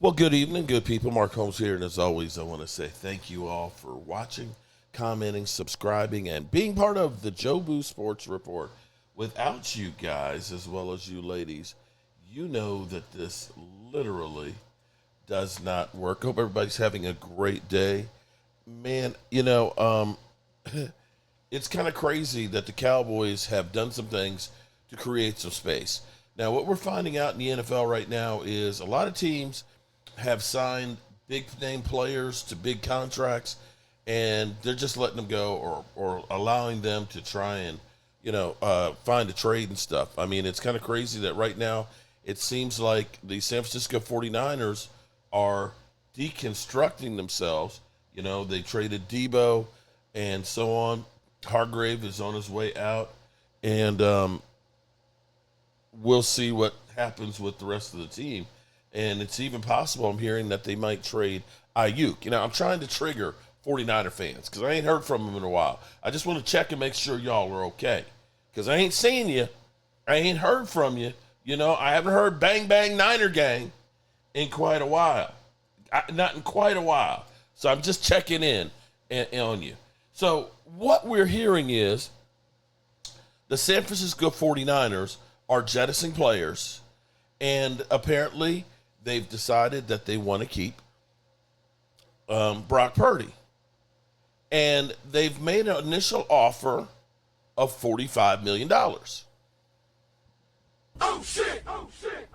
Well, good evening, good people. Mark Holmes here, and as always, I want to say thank you all for watching, commenting, subscribing, and being part of the Joe Boo Sports Report. Without you guys, as well as you ladies, you know that this literally does not work. Hope everybody's having a great day. Man, it's kind of crazy that the Cowboys have done some things to create some space. Now, what we're finding out in the NFL right now is a lot of teams have signed big-name players to big contracts, and they're just letting them go or allowing them to try and, find a trade and stuff. I mean, it's kind of crazy that right now it seems like the San Francisco 49ers are deconstructing themselves. You know, they traded Debo and so on. Hargrave is on his way out, and we'll see what happens with the rest of the team. And it's even possible, I'm hearing, that they might trade Ayuk. I'm trying to trigger 49er fans because I ain't heard from them in a while. I just want to check and make sure y'all are okay because I ain't seen you. I ain't heard from you. I haven't heard Bang Bang Niner Gang in quite a while. Not in quite a while. So I'm just checking in on you. So what we're hearing is the San Francisco 49ers are jettisoning players, and apparently they've decided that they want to keep Brock Purdy. And they've made an initial offer of $45 million. Oh, shit! Oh, shit!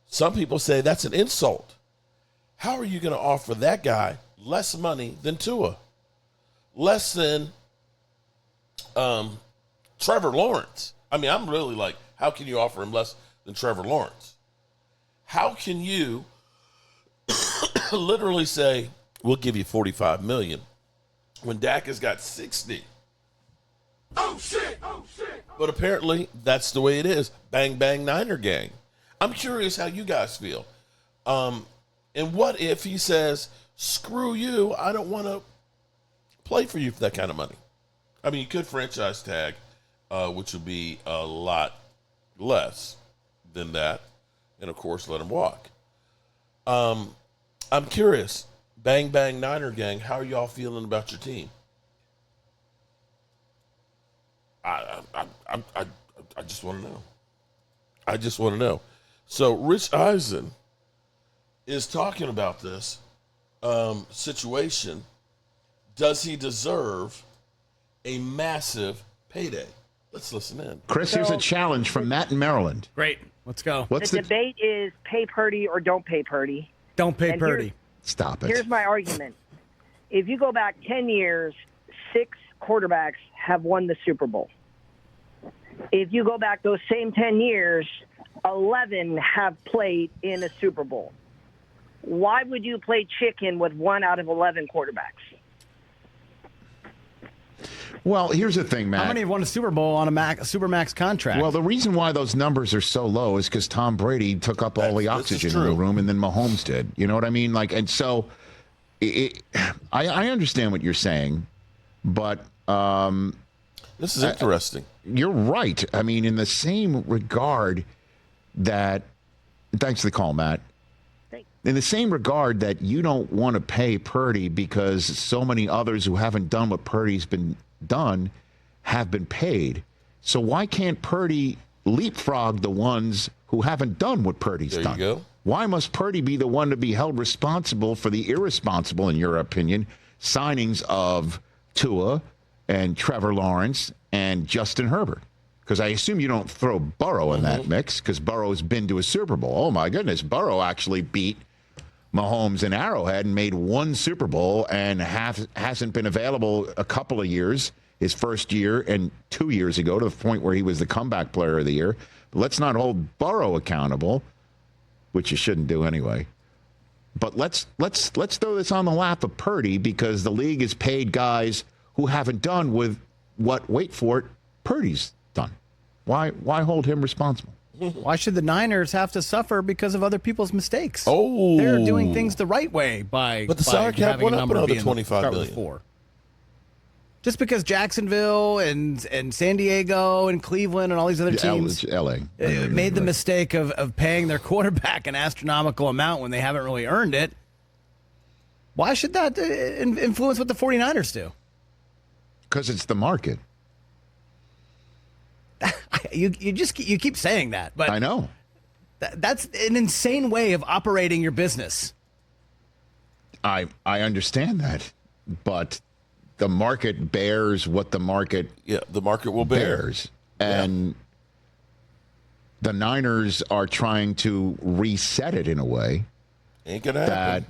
Some people say that's an insult. How are you going to offer that guy less money than Tua? Less than Trevor Lawrence? I mean, I'm really like, how can you offer him less than Trevor Lawrence? How can you literally say, we'll give you $45 million when Dak has got 60? Oh, shit! Oh, shit! But apparently, that's the way it is. Bang, bang, Niner gang. I'm curious how you guys feel. And what if he says, screw you, I don't want to play for you for that kind of money? I mean, you could franchise tag, which would be a lot less than that, and, of course, let him walk. I'm curious. Bang, bang, Niner gang, how are y'all feeling about your team? I just want to know. I just want to know. So Rich Eisen is talking about this situation. Does he deserve a massive payday? Let's listen in. Chris, here's a challenge from Matt in Maryland. Great. Let's go. The debate is pay Purdy or don't pay Purdy. Don't pay Purdy. Stop it. Here's my argument. If you go back 10 years, 6 quarterbacks have won the Super Bowl. If you go back those same 10 years, 11 have played in a Super Bowl. Why would you play chicken with 1 out of 11 quarterbacks? Well, here's the thing, Matt. How many have won a Super Bowl on a Supermax contract? Well, the reason why those numbers are so low is because Tom Brady took up all the oxygen in the room, and then Mahomes did. You know what I mean? And so I understand what you're saying, but this is interesting. You're right. I mean, in the same regard that – thanks for the call, Matt. In the same regard that you don't want to pay Purdy because so many others who haven't done what Purdy's been done have been paid. So why can't Purdy leapfrog the ones who haven't done what Purdy's done? There you go. Why must Purdy be the one to be held responsible for the irresponsible, in your opinion, signings of Tua and Trevor Lawrence and Justin Herbert? Because I assume you don't throw Burrow in that mix because Burrow's been to a Super Bowl. Oh, my goodness. Burrow actually beat Mahomes in Arrowhead and made 1 Super Bowl and hasn't been available a couple of years, his first year and 2 years ago, to the point where he was the comeback player of the year. But let's not hold Burrow accountable, which you shouldn't do anyway. But let's throw this on the lap of Purdy because the league has paid guys who haven't done with what, wait for it, Purdy's done. Why hold him responsible? Why should the Niners have to suffer because of other people's mistakes? Oh, they're doing things the right way by. But the salary cap having went a up number another being $25 start with million. 4. Just because Jacksonville and San Diego and Cleveland and all these other teams L.A. made the mistake of paying their quarterback an astronomical amount when they haven't really earned it, why should that influence what the 49ers do? Because it's the market. You keep saying that, but I know. That's an insane way of operating your business. I understand that, but the market bears what the market the market will bears. And the Niners are trying to reset it in a way Ain't gonna that happen.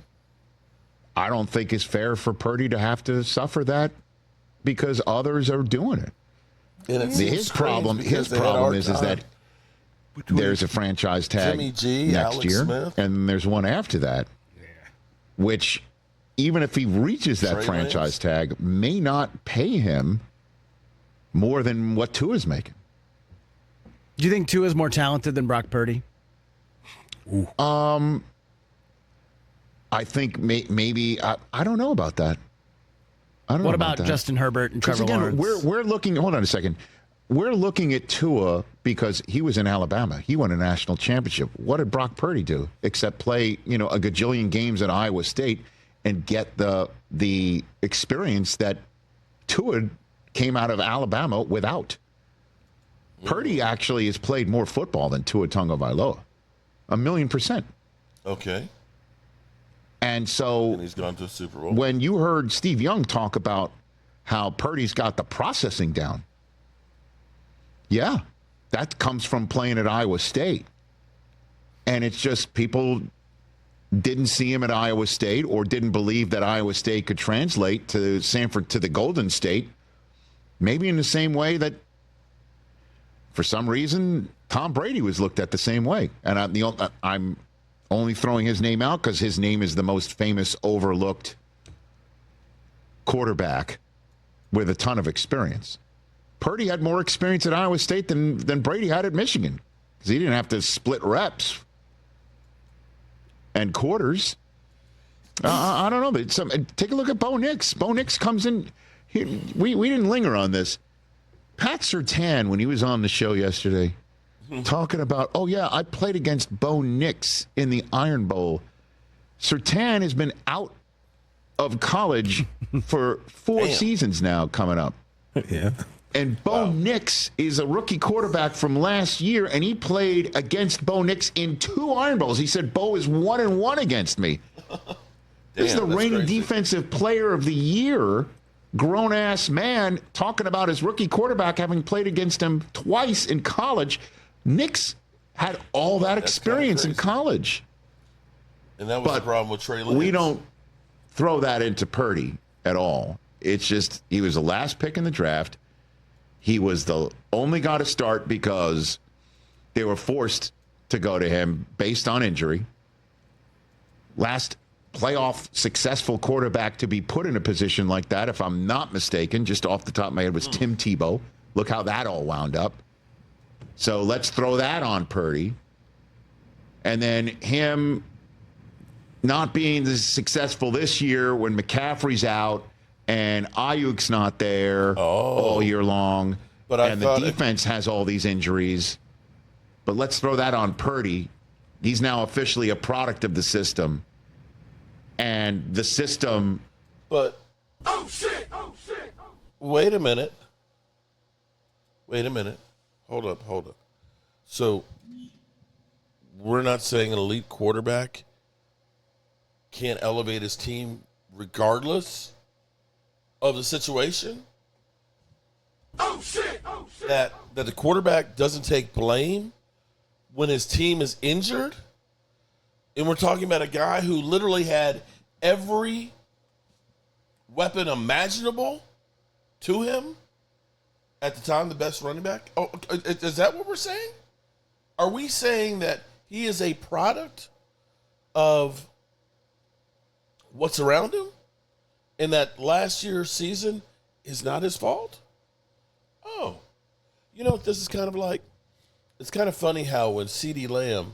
I don't think is fair for Purdy to have to suffer that because others are doing it. And it seems His strange problem because they had is our that time there's a franchise tag Jimmy G, next Alex year, Smith. and there's one after that, which even if he reaches that Trey franchise Lance. tag, may not pay him more than what Tua's making. Do you think Tua is more talented than Brock Purdy? I think maybe I don't know about that. I don't know What about about that. Justin Herbert and Trevor Again, Lawrence? we're looking. Hold on a second. We're looking at Tua because he was in Alabama. He won a national championship. What did Brock Purdy do except play, a gajillion games at Iowa State and get the experience that Tua came out of Alabama without? Purdy actually has played more football than Tua Tagovailoa, 1,000,000%. Okay. And so And he's gone to the Super Bowl. when you heard Steve Young talk about how Purdy's got the processing down, yeah, that comes from playing at Iowa State. And it's just people didn't see him at Iowa State or didn't believe that Iowa State could translate to Sanford, to the Golden State, maybe in the same way that for some reason Tom Brady was looked at the same way. And I'm only throwing his name out because his name is the most famous overlooked quarterback with a ton of experience. Purdy had more experience at Iowa State than Brady had at Michigan because he didn't have to split reps and quarters. I don't know. But take a look at Bo Nix. Bo Nix comes in. We didn't linger on this. Pat Surtain, when he was on the show yesterday, talking about, oh, yeah, I played against Bo Nix in the Iron Bowl. Surtain has been out of college for 4 seasons now coming up. Yeah. And Bo Nix is a rookie quarterback from last year, and he played against Bo Nix in 2 Iron Bowls. He said, Bo is 1-1 against me. This is the that's reigning crazy. defensive player of the year, grown-ass man, talking about his rookie quarterback having played against him twice in college. Nix had all that experience in crazy. college. And that was the problem with Trey Lance. We don't throw that into Purdy at all. It's just he was the last pick in the draft. He was the only guy to start because they were forced to go to him based on injury. Last playoff successful quarterback to be put in a position like that, if I'm not mistaken, just off the top of my head, was Tim Tebow. Look how that all wound up. So let's throw that on Purdy. And then him not being as successful this year when McCaffrey's out and Ayuk's not there all year long. But I and the thought defense has all these injuries. But let's throw that on Purdy. He's now officially a product of the system. And the system... But wait a minute. Hold up. So we're not saying an elite quarterback can't elevate his team regardless of the situation? That the quarterback doesn't take blame when his team is injured? And we're talking about a guy who literally had every weapon imaginable to him at the time, the best running back? Oh, is that what we're saying? Are we saying that he is a product of what's around him and that last year's season is not his fault? Oh, you know what this is kind of like? It's kind of funny how when CeeDee Lamb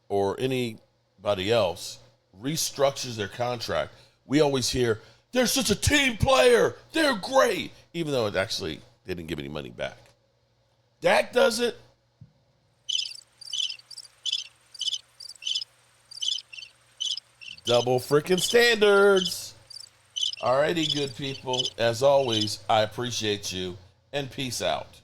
or anybody else restructures their contract, we always hear, they're such a team player. They're great. Even though it actually didn't give any money back. Dak does it. Double freaking standards. Alrighty, good people. As always, I appreciate you, and peace out.